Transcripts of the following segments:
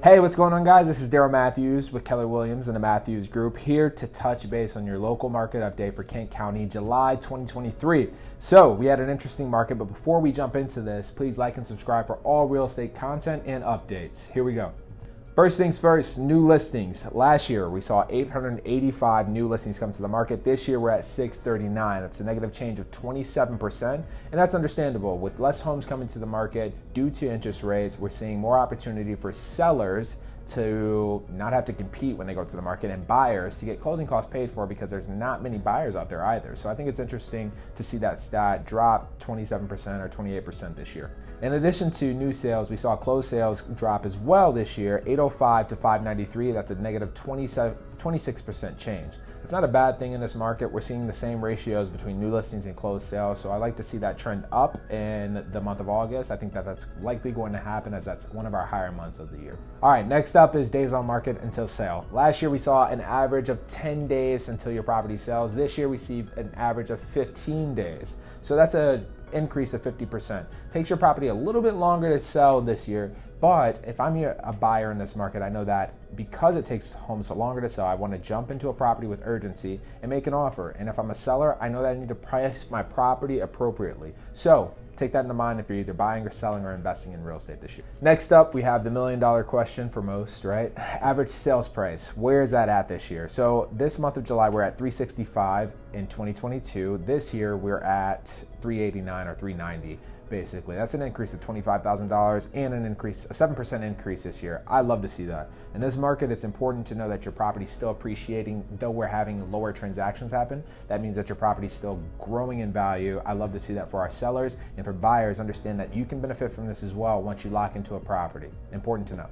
Hey, what's going on, guys? This is Daryl Matthews with Keller Williams and the Matthews Group, here to touch base on your local market update for Kent County, July 2023. So we had an interesting market, but before we jump into this, please like and subscribe for all real estate content and updates. Here we go. First things first, new listings. Last year, we saw 885 new listings come to the market. This year, we're at 639. That's a negative change of 27%, and that's understandable. With less homes coming to the market due to interest rates, we're seeing more opportunity for sellers to not have to compete when they go to the market, and buyers to get closing costs paid for, because there's not many buyers out there either. So I think it's interesting to see that stat drop 27% or 28% this year. In addition to new sales, we saw closed sales drop as well this year, 805 to 593. That's a negative 26% change. It's not a bad thing in this market. We're seeing the same ratios between new listings and closed sales, so I like to see that trend up in the month of August. I think that that's likely going to happen, as that's one of our higher months of the year. All right, next up is days on market until sale. Last year, we saw an average of 10 days until your property sells. This year, we see an average of 15 days. So that's an increase of 50%. Takes your property a little bit longer to sell this year, but if I'm a buyer in this market, I know that because it takes homes so longer to sell, I want to jump into a property with urgency and make an offer. And if I'm a seller, I know that I need to price my property appropriately. So take that into mind if you're either buying or selling or investing in real estate this year. Next up, we have the $1 million question for most, right? Average sales price. Where is that at this year? So this month of July, we're at $365 in 2022. This year, we're at $389 or $390. Basically, that's an increase of $25,000 and a 7% increase this year. I love to see that. In this market, it's important to know that your property is still appreciating, though we're having lower transactions happen. That means that your property is still growing in value. I love to see that for our sellers, and for buyers, understand that you can benefit from this as well once you lock into a property. Important to know.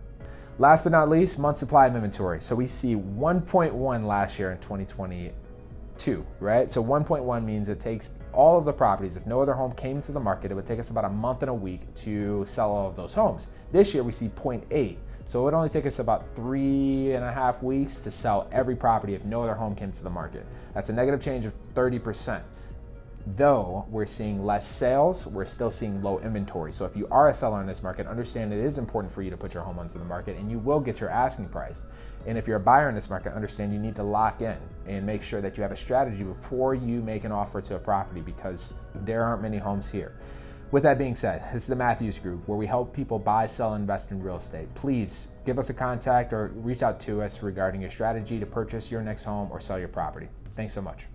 Last but not least, month supply of inventory. So we see 1.1 last year in 2022, right? So 1.1 means it takes all of the properties. If no other home came to the market, it would take us about a month and a week to sell all of those homes. This year we see 0.8. So it would only take us about 3.5 weeks to sell every property if no other home came to the market. That's a negative change of 30%. Though we're seeing less sales, we're still seeing low inventory. So if you are a seller in this market, understand it is important for you to put your home onto the market, and you will get your asking price. And if you're a buyer in this market, understand you need to lock in and make sure that you have a strategy before you make an offer to a property, because there aren't many homes here. With that being said, this is the Matthews Group, where we help people buy, sell, and invest in real estate. Please give us a contact or reach out to us regarding your strategy to purchase your next home or sell your property. Thanks so much.